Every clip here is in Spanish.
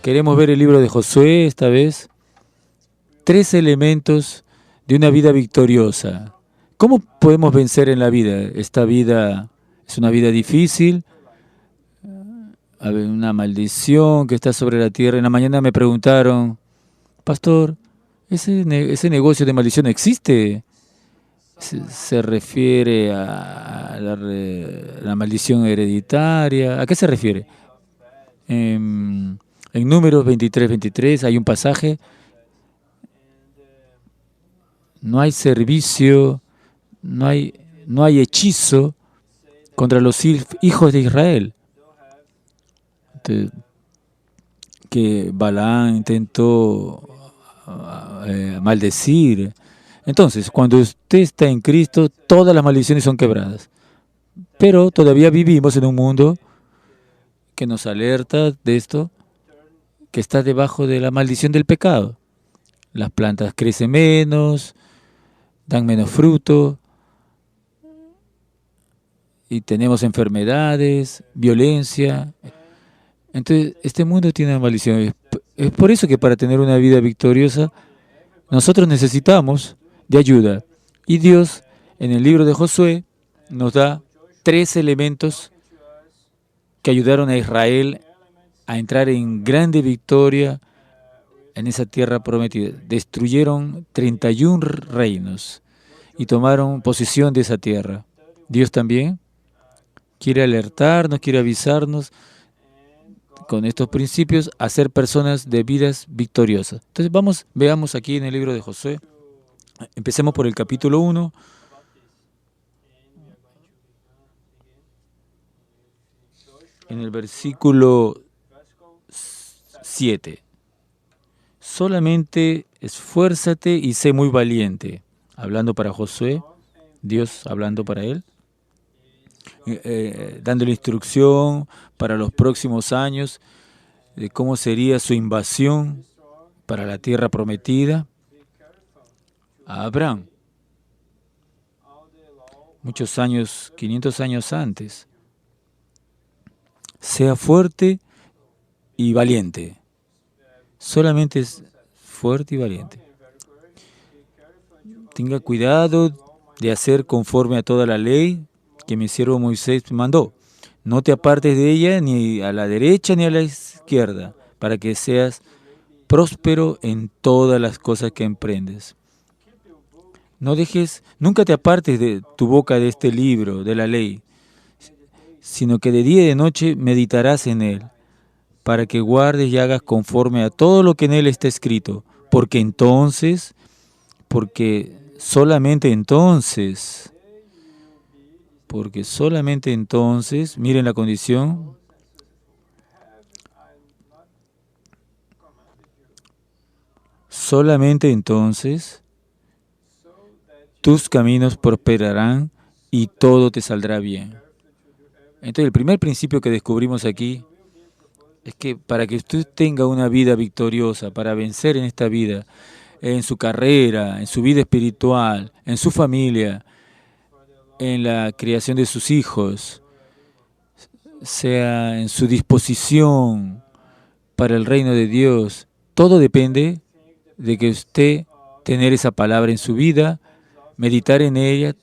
Queremos ver el libro de Josué esta vez. 3 elementos de una vida victoriosa. ¿Cómo podemos vencer en la vida? Esta vida es una vida difícil, hay una maldición que está sobre la tierra. En la mañana me preguntaron, pastor, ¿ese negocio de maldición existe? Se refiere a la maldición hereditaria. ¿A qué se refiere? En Números 23 hay un pasaje. No hay servicio, no hay hechizo contra los hijos de Israel. Que Balaam intentó maldecir. Entonces, cuando usted está en Cristo, todas las maldiciones son quebradas. Pero todavía vivimos en un mundo que nos alerta de esto, que está debajo de la maldición del pecado. Las plantas crecen menos, dan menos fruto, y tenemos enfermedades, violencia. Entonces, este mundo tiene una maldición. Es por eso que para tener una vida victoriosa, nosotros necesitamos de ayuda. Y Dios, en el libro de Josué, nos da 3 elementos que ayudaron a Israel a entrar en grande victoria en esa tierra prometida. Destruyeron 31 reinos y tomaron posesión de esa tierra. Dios también quiere alertarnos, quiere avisarnos con estos principios a ser personas de vidas victoriosas. Entonces veamos aquí en el libro de Josué. Empecemos por el capítulo 1. En el versículo 7. Solamente esfuérzate y sé muy valiente. Hablando para Josué, Dios hablando para él, dándole instrucción para los próximos años de cómo sería su invasión para la tierra prometida a Abraham. Muchos años, 500 años antes. Sea fuerte y valiente. Solamente es fuerte y valiente. Tenga cuidado de hacer conforme a toda la ley que mi siervo Moisés mandó. No te apartes de ella ni a la derecha ni a la izquierda, para que seas próspero en todas las cosas que emprendes. Nunca te apartes de tu boca de este libro, de la ley, sino que de día y de noche meditarás en él, para que guardes y hagas conforme a todo lo que en él está escrito, porque solamente entonces, miren la condición, solamente entonces tus caminos prosperarán y todo te saldrá bien. Entonces, el primer principio que descubrimos aquí es que para que usted tenga una vida victoriosa, para vencer en esta vida, en su carrera, en su vida espiritual, en su familia, en la criación de sus hijos, sea en su disposición para el reino de Dios, todo depende de que usted tener esa palabra en su vida, meditar en ella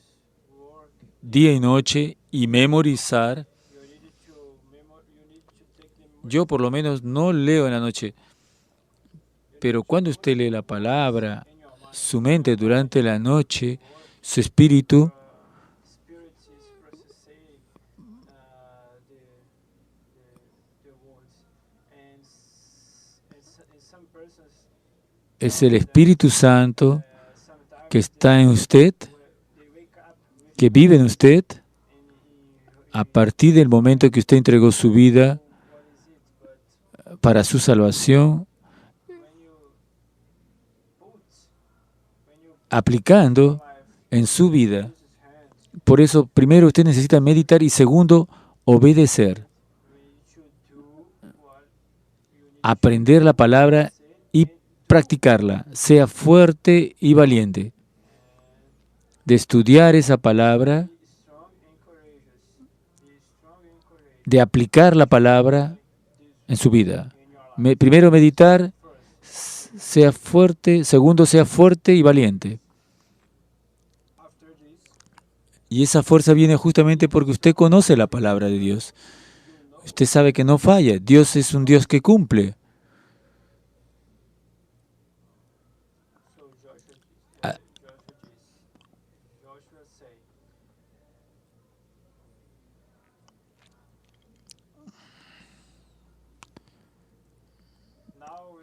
día y noche y memorizar. Yo por lo menos no leo en la noche, pero cuando usted lee la palabra, su mente durante la noche, su espíritu, es el Espíritu Santo que está en usted, que vive en usted, a partir del momento que usted entregó su vida para su salvación, aplicando en su vida. Por eso, primero, usted necesita meditar y segundo, obedecer. Aprender la palabra y practicarla. Sea fuerte y valiente. De estudiar esa palabra, de aplicar la palabra en su vida. Primero meditar, sea fuerte. Segundo, sea fuerte y valiente. Y esa fuerza viene justamente porque usted conoce la palabra de Dios. Usted sabe que no falla. Dios es un Dios que cumple. Ah,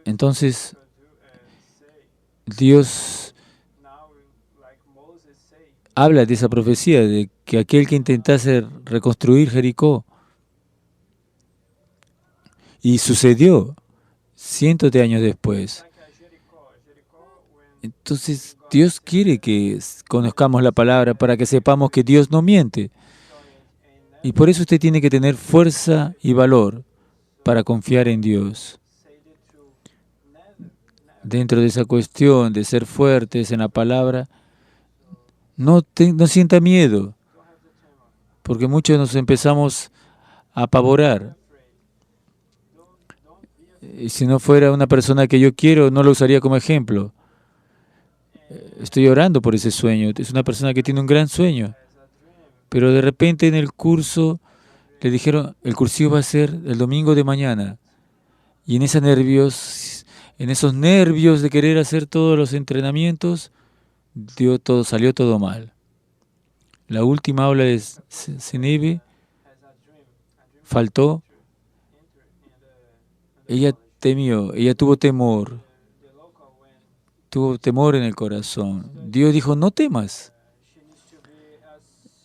Entonces, Dios habla de esa profecía, de que aquel que intentase reconstruir Jericó, y sucedió cientos de años después. Entonces, Dios quiere que conozcamos la palabra para que sepamos que Dios no miente. Y por eso usted tiene que tener fuerza y valor para confiar en Dios. Dentro de esa cuestión de ser fuertes en la palabra, no sienta miedo, porque muchos nos empezamos a apavorar. Y si no fuera una persona que yo quiero, no lo usaría como ejemplo. Estoy orando por ese sueño. Es una persona que tiene un gran sueño. Pero de repente en el curso le dijeron, el cursillo va a ser el domingo de mañana. Y en esos nervios de querer hacer todos los entrenamientos, salió todo mal. La última aula de CNB faltó. Ella temió, ella tuvo temor en el corazón. Dios dijo, no temas.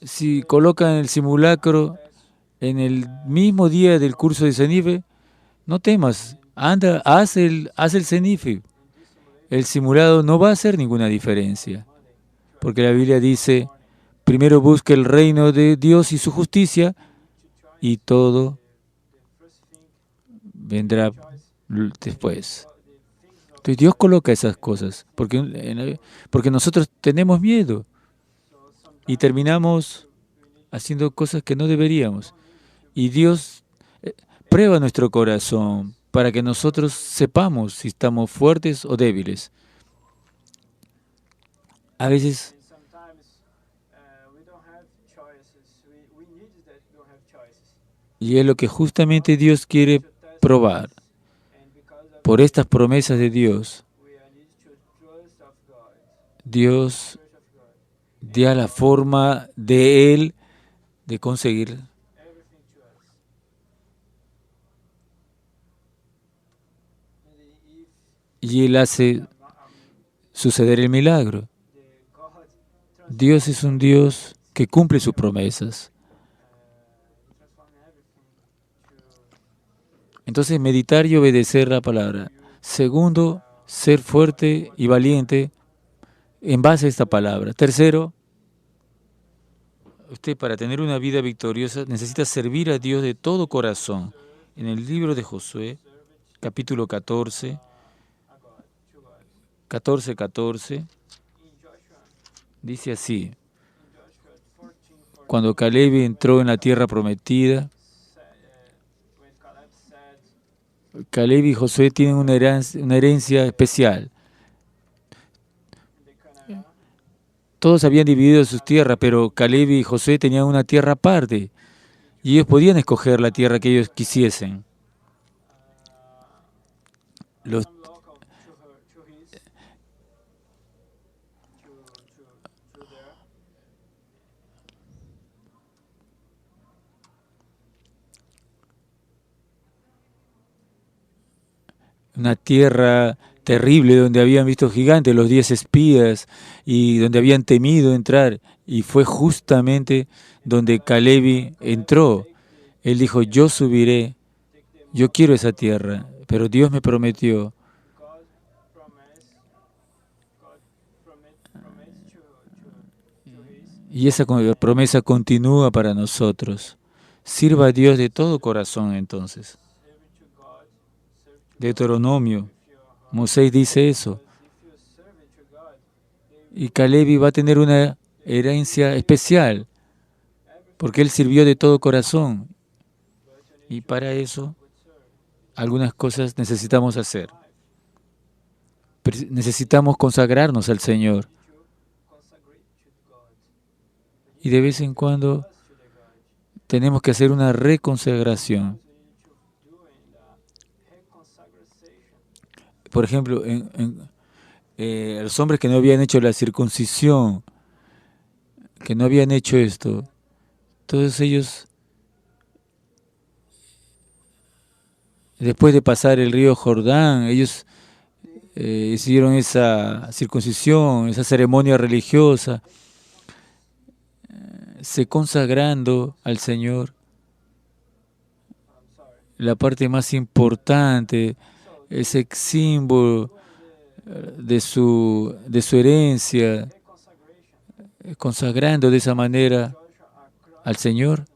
Si colocan el simulacro en el mismo día del curso de CENIFE, no temas, anda, haz el CENIFE. El simulado no va a hacer ninguna diferencia, porque la Biblia dice, primero busque el reino de Dios y su justicia, y todo vendrá después. Entonces Dios coloca esas cosas, porque nosotros tenemos miedo y terminamos haciendo cosas que no deberíamos. Y Dios prueba nuestro corazón para que nosotros sepamos si estamos fuertes o débiles. A veces y es lo que justamente Dios quiere probar. Por estas promesas de Dios, Dios da la forma de Él de conseguir. Y Él hace suceder el milagro. Dios es un Dios que cumple sus promesas. Entonces, meditar y obedecer la palabra. Segundo, ser fuerte y valiente en base a esta palabra. Tercero, usted para tener una vida victoriosa necesita servir a Dios de todo corazón. En el libro de Josué, capítulo 14, 14, dice así, cuando Caleb entró en la tierra prometida, Caleb y Josué tienen una herencia especial. Todos habían dividido sus tierras, pero Caleb y Josué tenían una tierra aparte y ellos podían escoger la tierra que ellos quisiesen. Una tierra terrible donde habían visto gigantes, los 10 espías, y donde habían temido entrar. Y fue justamente donde Caleb entró. Él dijo, yo subiré, yo quiero esa tierra, pero Dios me prometió. Y esa promesa continúa para nosotros. Sirva a Dios de todo corazón entonces. Deuteronomio, Moisés dice eso. Y Caleb va a tener una herencia especial, porque él sirvió de todo corazón. Y para eso algunas cosas necesitamos hacer. Necesitamos consagrarnos al Señor. Y de vez en cuando tenemos que hacer una reconsagración. Por ejemplo, los hombres que no habían hecho la circuncisión, que no habían hecho esto, todos ellos, después de pasar el río Jordán, ellos hicieron esa circuncisión, esa ceremonia religiosa, se consagrando al Señor. La parte más importante, ese símbolo de su herencia, consagrando de esa manera al Señor.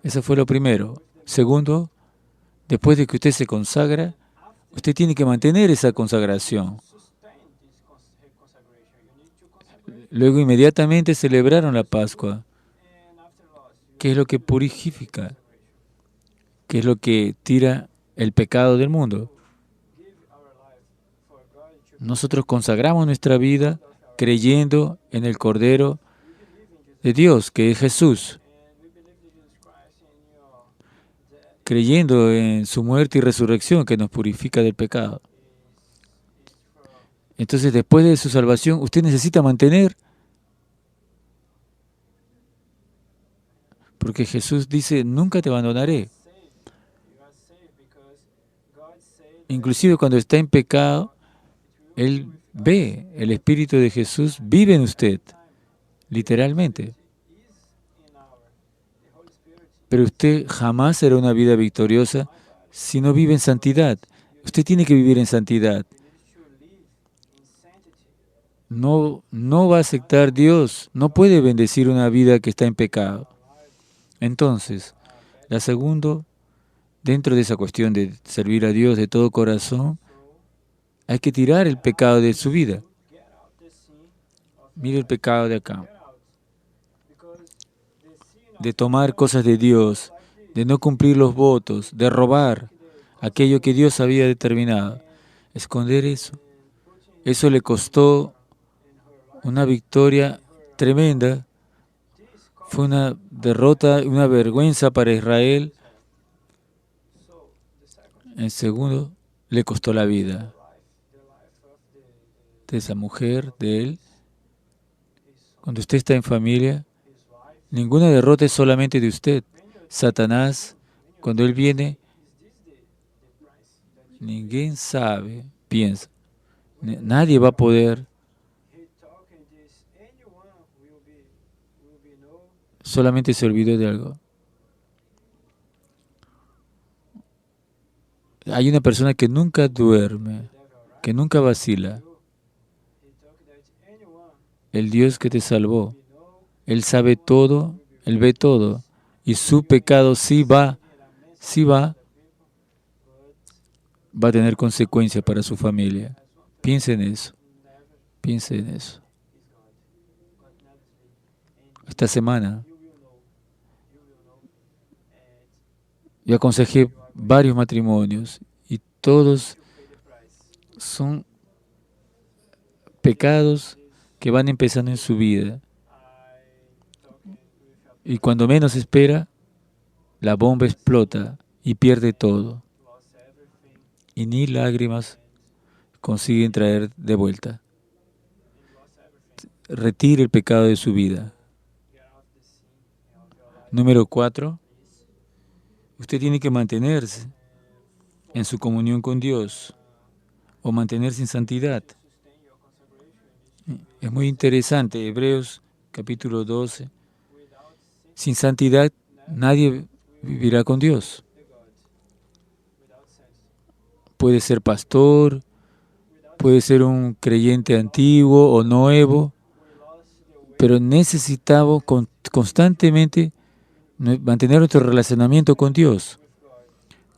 Eso fue lo primero. Segundo, después de que usted se consagra, usted tiene que mantener esa consagración. Luego inmediatamente celebraron la Pascua. ¿Qué es lo que purifica? ¿Qué es lo que tira el pecado del mundo? Nosotros consagramos nuestra vida creyendo en el Cordero de Dios, que es Jesús. Creyendo en su muerte y resurrección que nos purifica del pecado. Entonces, después de su salvación, usted necesita mantener, porque Jesús dice, nunca te abandonaré. Inclusive cuando está en pecado, Él ve, el Espíritu de Jesús vive en usted, literalmente. Pero usted jamás será una vida victoriosa si no vive en santidad. Usted tiene que vivir en santidad. No va a aceptar Dios, no puede bendecir una vida que está en pecado. Entonces, la segunda, dentro de esa cuestión de servir a Dios de todo corazón, hay que tirar el pecado de su vida. Mire el pecado de acá. De tomar cosas de Dios, de no cumplir los votos, de robar aquello que Dios había determinado. Esconder eso. Eso le costó una victoria tremenda. Fue una derrota, una vergüenza para Israel. En segundo, le costó la vida de esa mujer, de él. Cuando usted está en familia, ninguna derrota es solamente de usted. Satanás, cuando él viene, ninguém sabe, piensa. Nadie va a poder. Solamente se olvidó de algo. Hay una persona que nunca duerme, que nunca vacila. El Dios que te salvó. Él sabe todo, Él ve todo. Y su pecado sí va a tener consecuencias para su familia. Piense en eso. Piense en eso. Esta semana yo aconsejé varios matrimonios y todos son pecados que van empezando en su vida. Y cuando menos espera, la bomba explota y pierde todo. Y ni lágrimas consiguen traer de vuelta. Retire el pecado de su vida. Número 4. Usted tiene que mantenerse en su comunión con Dios o mantenerse en santidad. Es muy interesante, Hebreos capítulo 12. Sin santidad nadie vivirá con Dios. Puede ser pastor, puede ser un creyente antiguo o nuevo, pero necesitamos constantemente mantener nuestro relacionamiento con Dios.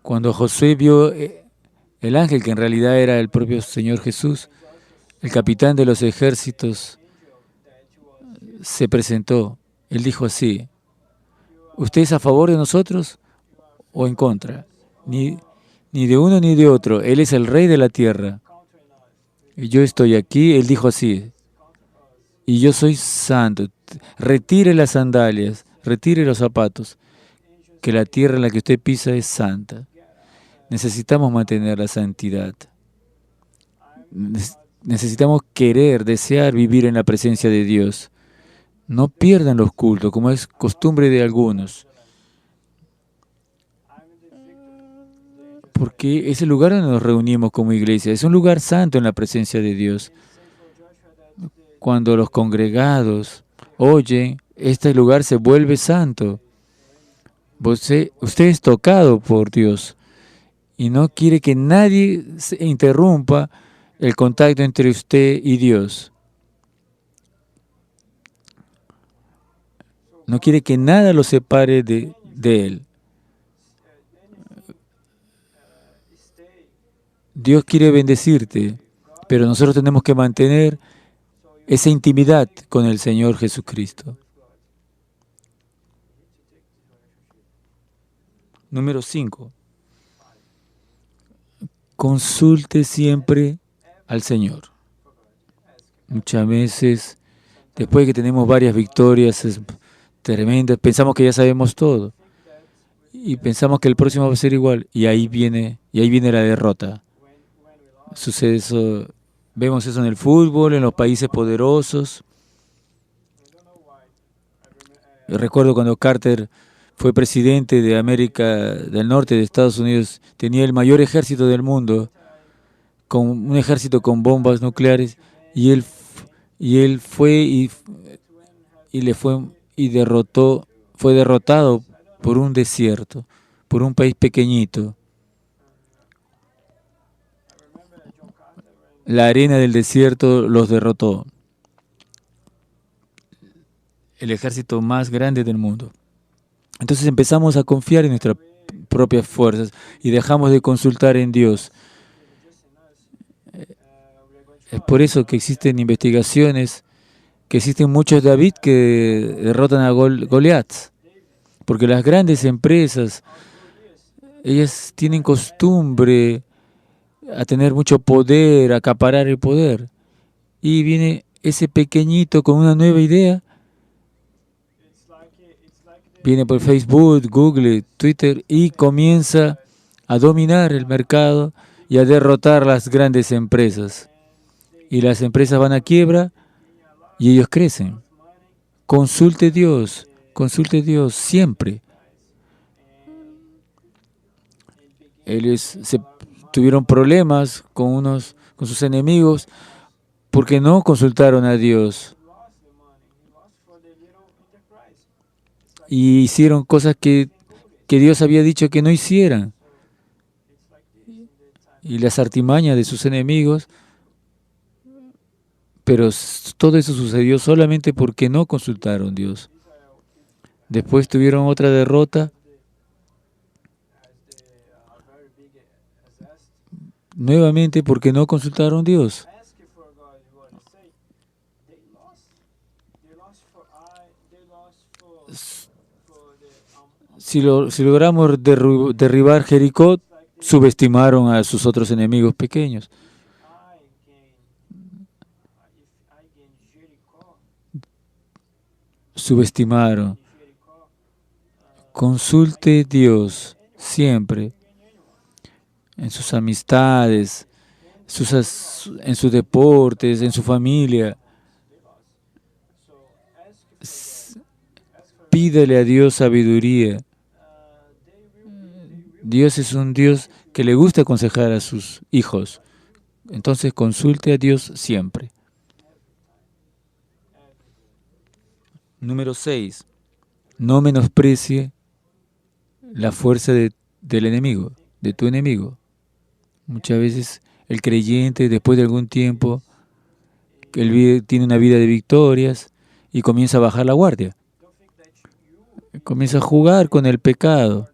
Cuando Josué vio el ángel, que en realidad era el propio Señor Jesús, el capitán de los ejércitos, se presentó. Él dijo así: ¿usted es a favor de nosotros o en contra? ni, ni de uno ni de otro. Él es el rey de la tierra. Y yo estoy aquí, Él dijo así, y yo soy santo. Retire las sandalias, retire los zapatos, que la tierra en la que usted pisa es santa. Necesitamos mantener la santidad. Necesitamos querer, desear vivir en la presencia de Dios. No pierdan los cultos, como es costumbre de algunos. Porque es el lugar donde nos reunimos como iglesia. Es un lugar santo en la presencia de Dios. Cuando los congregados oyen, este lugar se vuelve santo. Usted es tocado por Dios y no quiere que nadie interrumpa el contacto entre usted y Dios. No quiere que nada lo separe de Él. Dios quiere bendecirte, pero nosotros tenemos que mantener esa intimidad con el Señor Jesucristo. Número 5. Consulte siempre al Señor. Muchas veces, después de que tenemos varias victorias tremendas, pensamos que ya sabemos todo. Y pensamos que el próximo va a ser igual. Y ahí viene la derrota. Sucede eso, vemos eso en el fútbol, en los países poderosos. Yo recuerdo cuando Carter fue presidente de América del Norte, de Estados Unidos, tenía el mayor ejército del mundo, con un ejército con bombas nucleares, y él fue y le fue y fue derrotado por un desierto, por un país pequeñito. La arena del desierto los derrotó. El ejército más grande del mundo. Entonces empezamos a confiar en nuestras propias fuerzas y dejamos de consultar en Dios. Es por eso que existen investigaciones, que existen muchos David que derrotan a Goliat. Porque las grandes empresas, ellas tienen costumbre a tener mucho poder, a acaparar el poder. Y viene ese pequeñito con una nueva idea. Viene por Facebook, Google, Twitter y comienza a dominar el mercado y a derrotar las grandes empresas. Y las empresas van a quiebra y ellos crecen. Consulte Dios siempre. Ellos tuvieron problemas con sus enemigos porque no consultaron a Dios. Y hicieron cosas que Dios había dicho que no hicieran. Y las artimañas de sus enemigos, pero todo eso sucedió solamente porque no consultaron a Dios. Después tuvieron otra derrota, nuevamente porque no consultaron a Dios. Si logramos derribar Jericó, subestimaron a sus otros enemigos pequeños. Subestimaron. Consulte Dios siempre en sus amistades, en sus deportes, en su familia. Pídele a Dios sabiduría. Dios es un Dios que le gusta aconsejar a sus hijos. Entonces consulte a Dios siempre. Número 6. No menosprecie la fuerza del enemigo, de tu enemigo. Muchas veces el creyente, después de algún tiempo, él tiene una vida de victorias y comienza a bajar la guardia. Comienza a jugar con el pecado.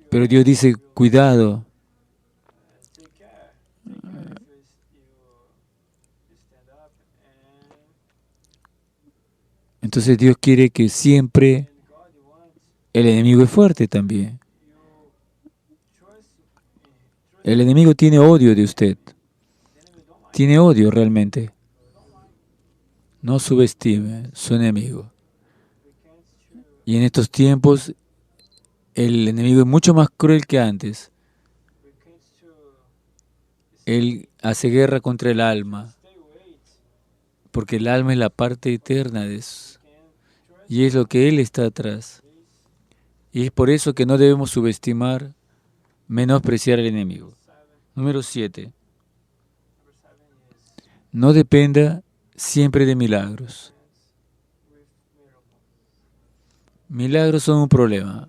Pero Dios dice, cuidado. Entonces Dios quiere que siempre el enemigo es fuerte también. El enemigo tiene odio de usted. Tiene odio realmente. No subestime su enemigo. Y en estos tiempos, el enemigo es mucho más cruel que antes. Él hace guerra contra el alma, porque el alma es la parte eterna de eso. Y es lo que Él está atrás. Y es por eso que no debemos subestimar, menospreciar al enemigo. Número 7. No dependa siempre de milagros. Milagros son un problema.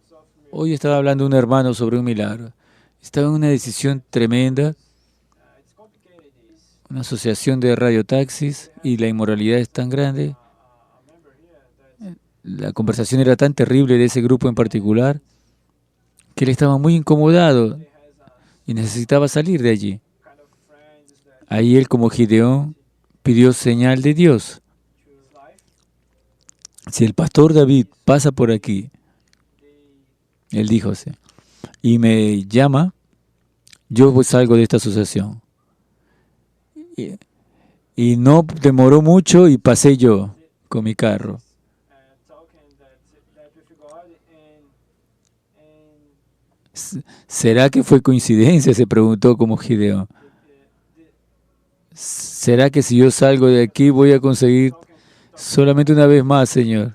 Hoy estaba hablando un hermano sobre un milagro. Estaba en una decisión tremenda, una asociación de radiotaxis, y la inmoralidad es tan grande. La conversación era tan terrible de ese grupo en particular que él estaba muy incomodado y necesitaba salir de allí. Ahí él, como Gideón, pidió señal de Dios. Si el pastor David pasa por aquí, él dijo, sí, y me llama, yo salgo de esta asociación. Y no demoró mucho y pasé yo con mi carro. ¿Será que fue coincidencia? Se preguntó como Gideón. ¿Será que si yo salgo de aquí voy a conseguir solamente una vez más, Señor?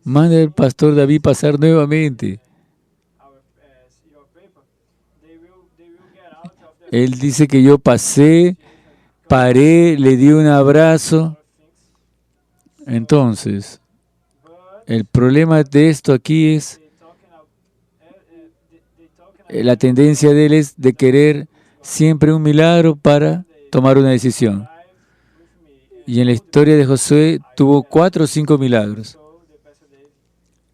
Manda al pastor David pasar nuevamente. Él dice que yo pasé, paré, le di un abrazo. Entonces, el problema de esto aquí es la tendencia de él es de querer siempre un milagro para tomar una decisión. Y en la historia de Josué tuvo 4 o 5 milagros.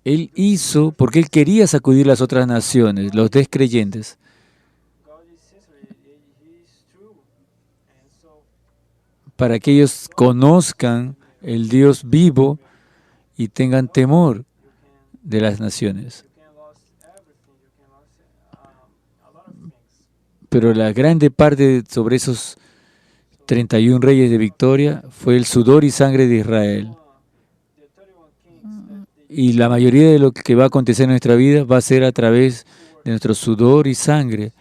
Él hizo porque él quería sacudir las otras naciones, los descreyentes. Para que ellos conozcan el Dios vivo y tengan temor de las naciones. Pero la grande parte sobre esos 31 reyes de victoria fue el sudor y sangre de Israel. Y la mayoría de lo que va a acontecer en nuestra vida va a ser a través de nuestro sudor y sangre.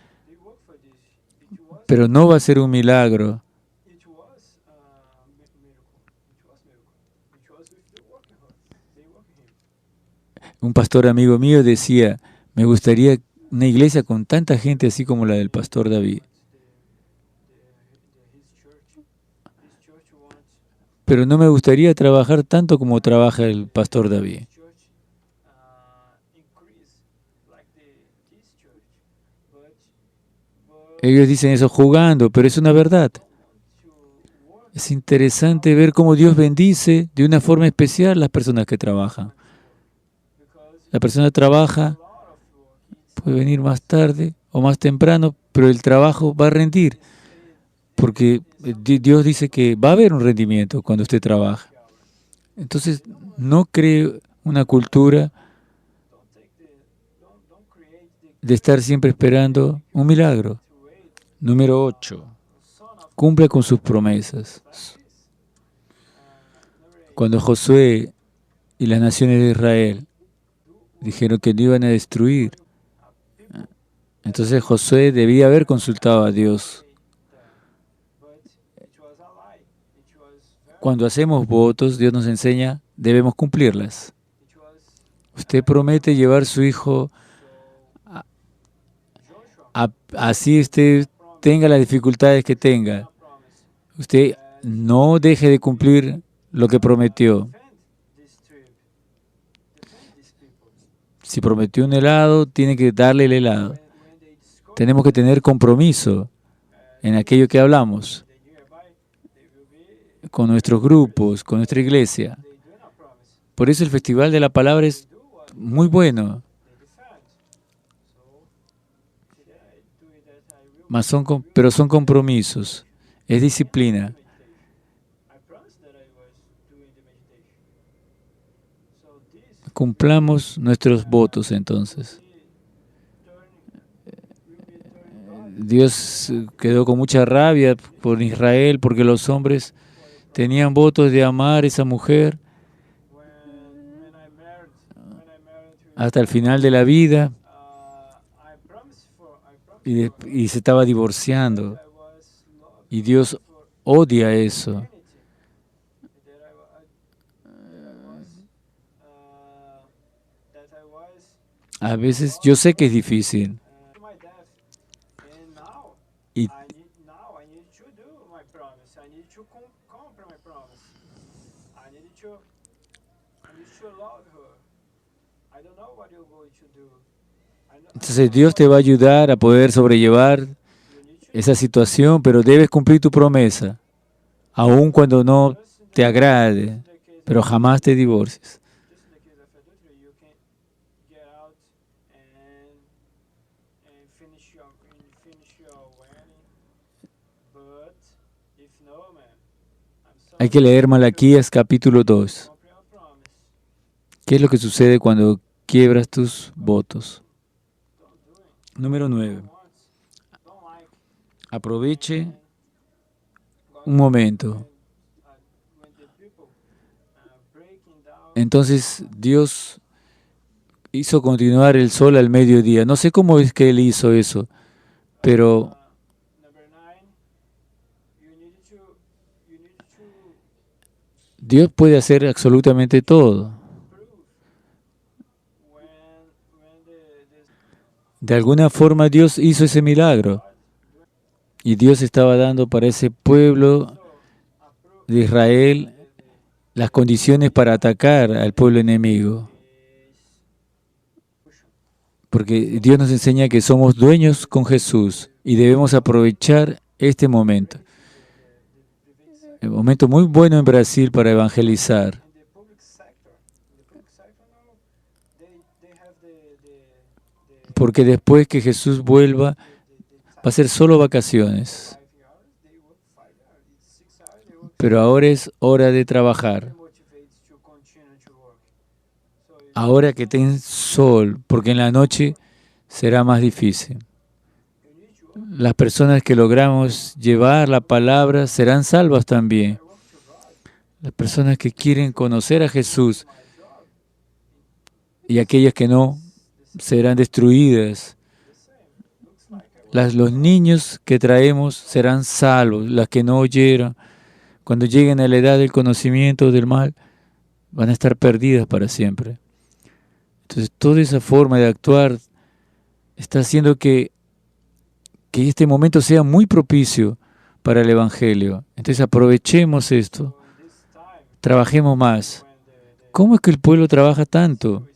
Pero no va a ser un milagro. Un pastor amigo mío decía, me gustaría una iglesia con tanta gente así como la del pastor David. Pero no me gustaría trabajar tanto como trabaja el pastor David. Ellos dicen eso jugando, pero es una verdad. Es interesante ver cómo Dios bendice de una forma especial las personas que trabajan. La persona trabaja, puede venir más tarde o más temprano, pero el trabajo va a rendir, porque Dios dice que va a haber un rendimiento cuando usted trabaja. Entonces, no cree una cultura de estar siempre esperando un milagro. Número 8. Cumple con sus promesas. Cuando Josué y las naciones de Israel dijeron que no iban a destruir, entonces Josué debía haber consultado a Dios. Cuando hacemos votos, Dios nos enseña, debemos cumplirlas. Usted promete llevar a su hijo así usted tenga las dificultades que tenga. Usted no deje de cumplir lo que prometió. Si prometió un helado, tiene que darle el helado. Tenemos que tener compromiso en aquello que hablamos, con nuestros grupos, con nuestra iglesia. Por eso el Festival de la Palabra es muy bueno. Pero son compromisos, es disciplina. cumplamos nuestros votos entonces. Dios quedó con mucha rabia por Israel porque los hombres tenían votos de amar a esa mujer hasta el final de la vida y se estaba divorciando. Y Dios odia eso. A veces yo sé que es difícil. Y entonces Dios te va a ayudar a poder sobrellevar esa situación, pero debes cumplir tu promesa, aun cuando no te agrade, pero jamás te divorcies. Hay que leer Malaquías capítulo 2. ¿Qué es lo que sucede cuando quiebras tus votos? Número 9. Aproveche un momento. Entonces Dios hizo continuar el sol al mediodía. No sé cómo es que Él hizo eso, pero Dios puede hacer absolutamente todo. De alguna forma Dios hizo ese milagro y Dios estaba dando para ese pueblo de Israel las condiciones para atacar al pueblo enemigo. Porque Dios nos enseña que somos dueños con Jesús y debemos aprovechar este momento. Un momento muy bueno en Brasil para evangelizar. Porque después que Jesús vuelva, va a ser solo vacaciones. Pero ahora es hora de trabajar. Ahora que ten sol, porque en la noche será más difícil. Las personas que logramos llevar la palabra serán salvas también. Las personas que quieren conocer a Jesús y aquellas que no serán destruidas. Los niños que traemos serán salvos, las que no oyeron. Cuando lleguen a la edad del conocimiento del mal, van a estar perdidas para siempre. Entonces, toda esa forma de actuar está haciendo que este momento sea muy propicio para el Evangelio. Entonces, aprovechemos esto, trabajemos más. ¿Cómo es que el pueblo trabaja tanto?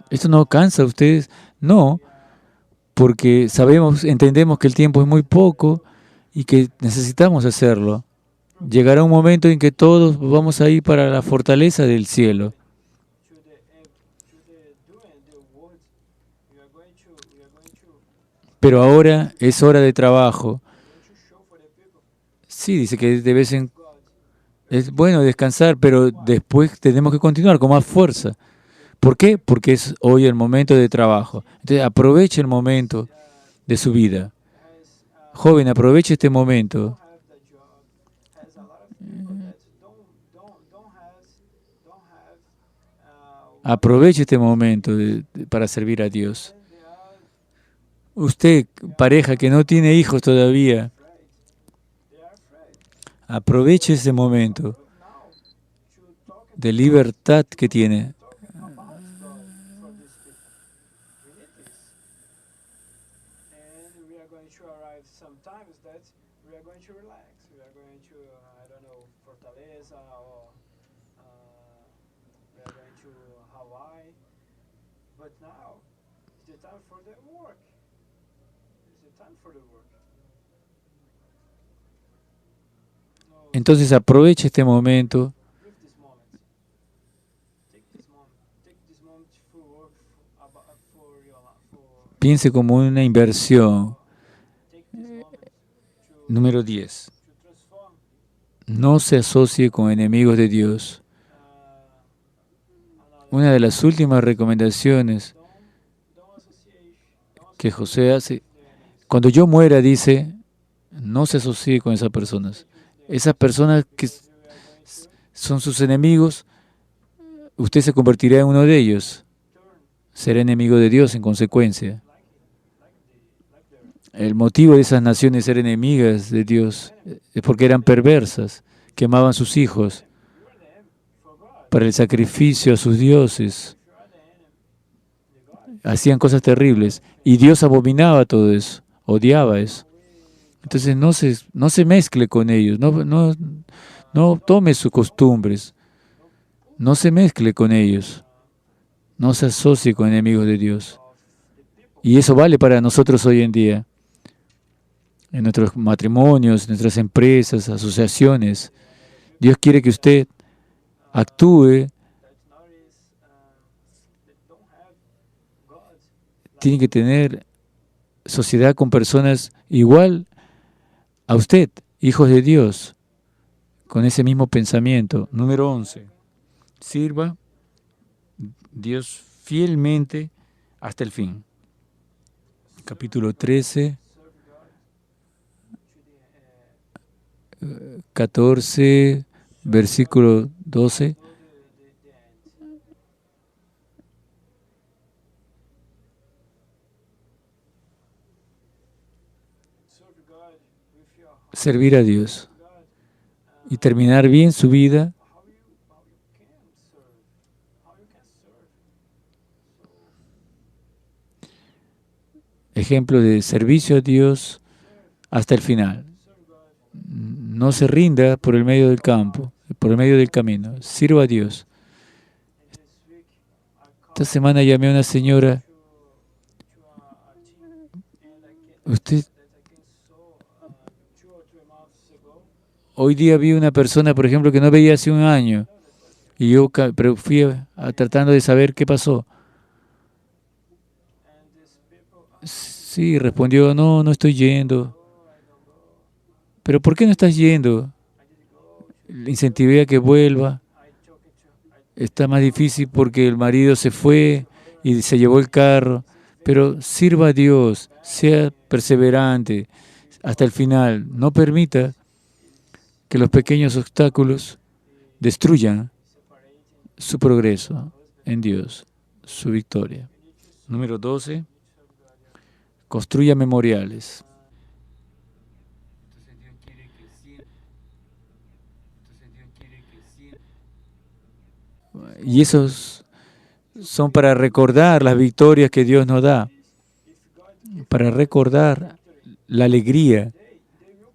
¿Esto no cansa a ustedes? No, porque entendemos que el tiempo es muy poco y que necesitamos hacerlo. Llegará un momento en que todos vamos a ir para la fortaleza del cielo. Pero ahora es hora de trabajo. Sí, dice que de vez en es bueno descansar, pero después tenemos que continuar con más fuerza. ¿Por qué? Porque es hoy el momento de trabajo. Entonces aproveche el momento de su vida. Joven, aproveche este momento. Aproveche este momento para servir a Dios. Usted, pareja que no tiene hijos todavía, aproveche ese momento de libertad que tiene. Entonces aproveche este momento. Piense como una inversión. Número 10. No se asocie con enemigos de Dios. una de las últimas recomendaciones que José hace, cuando yo muera, dice, no se asocie con esas personas. Esas personas que son sus enemigos, usted se convertirá en uno de ellos. Será enemigo de Dios en consecuencia. El motivo de esas naciones ser enemigas de Dios es porque eran perversas, quemaban sus hijos para el sacrificio a sus dioses, hacían cosas terribles y Dios abominaba todo eso, odiaba eso. Entonces no se mezcle con ellos, no tome sus costumbres, no se mezcle con ellos, no se asocie con enemigos de Dios. Y eso vale para nosotros hoy en día, en nuestros matrimonios, nuestras empresas, asociaciones. Dios quiere que usted actúe, tiene que tener sociedad con personas igual a usted, hijos de Dios, con ese mismo pensamiento. Número 11. Sirva Dios fielmente hasta el fin. Capítulo 13, 14, versículo 12. Servir a Dios y terminar bien su vida. Ejemplo de servicio a Dios hasta el final. No se rinda por el medio del campo, por el medio del camino. Sirva a Dios. Esta semana llamé a una señora. Hoy día vi una persona, por ejemplo, que no veía hace un año. Y yo pero fui tratando de saber qué pasó. Sí, respondió, no estoy yendo. ¿Pero por qué no estás yendo? Le incentivé a que vuelva. Está más difícil porque el marido se fue y se llevó el carro. Pero sirva a Dios, sea perseverante hasta el final. No permita que los pequeños obstáculos destruyan su progreso en Dios, su victoria. Número 12. Construya memoriales. Y esos son para recordar las victorias que Dios nos da, para recordar la alegría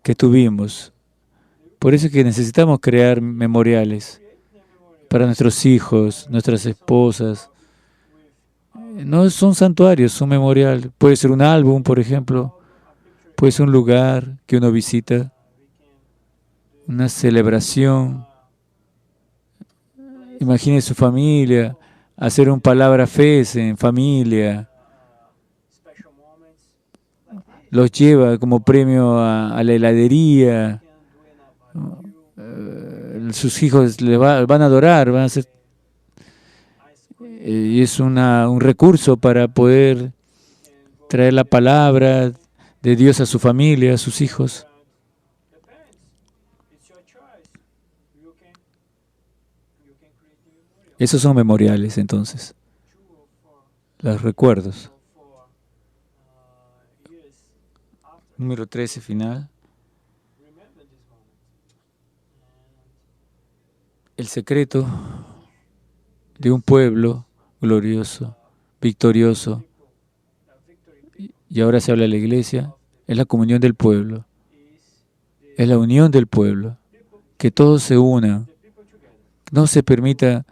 que tuvimos. Por eso es que necesitamos crear memoriales para nuestros hijos, nuestras esposas. No son santuarios, son memoriales. Puede ser un álbum, por ejemplo. Puede ser un lugar que uno visita, una celebración. Imagine su familia, hacer un palabra fe en familia. Los lleva como premio a la heladería. Sus hijos le van a adorar, van a ser, y es un recurso para poder traer la palabra de Dios a su familia, a sus hijos. Esos son memoriales, entonces, los recuerdos. Número 13, final. El secreto de un pueblo glorioso, victorioso, y ahora se habla de la iglesia, es la comunión del pueblo, es la unión del pueblo, que todos se unan, no se permita,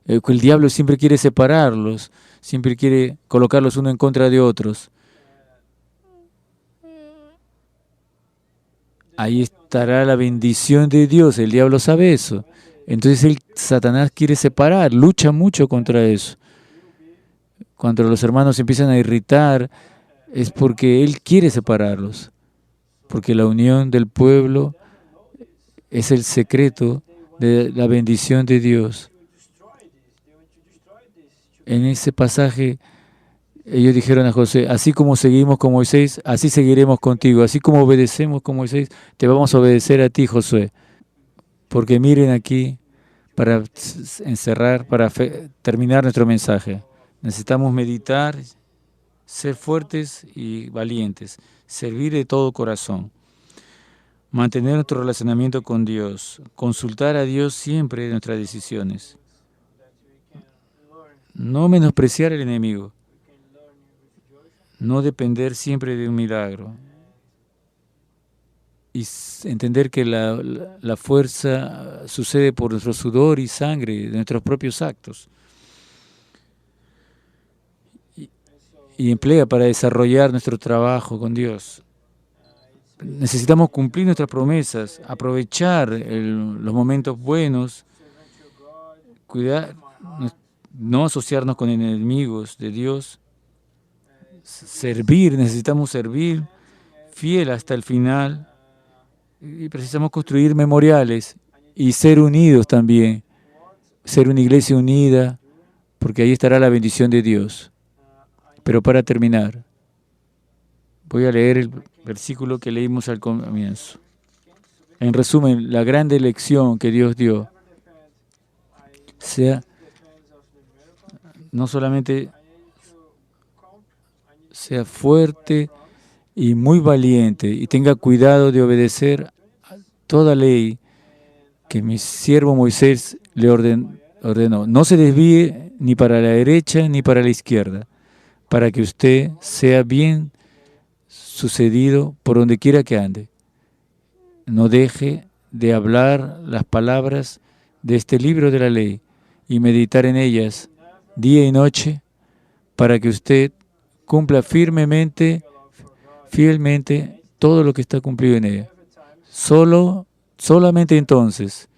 el diablo siempre quiere separarlos, siempre quiere colocarlos uno en contra de otros. Ahí estará la bendición de Dios, el diablo sabe eso. Entonces Satanás quiere separar, lucha mucho contra eso. Cuando los hermanos empiezan a irritar, es porque él quiere separarlos. Porque la unión del pueblo es el secreto de la bendición de Dios. En ese pasaje ellos dijeron a José, así como seguimos con Moisés, así seguiremos contigo. Así como obedecemos con Moisés, te vamos a obedecer a ti, Josué. Porque miren aquí, para encerrar, para terminar nuestro mensaje, necesitamos meditar, ser fuertes y valientes, servir de todo corazón, mantener nuestro relacionamiento con Dios, consultar a Dios siempre en nuestras decisiones, no menospreciar al enemigo, no depender siempre de un milagro y entender que la fuerza sucede por nuestro sudor y sangre, de nuestros propios actos. Y emplea para desarrollar nuestro trabajo con Dios. Necesitamos cumplir nuestras promesas, aprovechar los momentos buenos, cuidar, no asociarnos con enemigos de Dios, servir, necesitamos servir fiel hasta el final y precisamos construir memoriales y ser unidos también, ser una iglesia unida, porque ahí estará la bendición de Dios. Pero para terminar, voy a leer el versículo que leímos al comienzo. En resumen, la grande lección que Dios dio, sea no solamente sea fuerte y muy valiente y tenga cuidado de obedecer a toda ley que mi siervo Moisés le ordenó. No se desvíe ni para la derecha ni para la izquierda, para que usted sea bien sucedido por donde quiera que ande. No deje de hablar las palabras de este libro de la ley y meditar en ellas día y noche para que usted cumpla fielmente todo lo que está cumplido en ella. Solamente entonces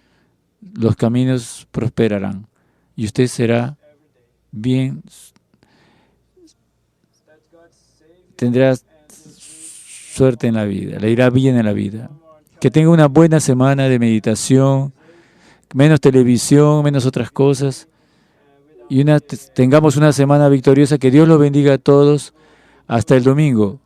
los caminos prosperarán y usted será bien, tendrá suerte en la vida, le irá bien en la vida. Que tenga una buena semana de meditación, menos televisión, menos otras cosas, y tengamos una semana victoriosa. Que Dios los bendiga a todos. Hasta el domingo.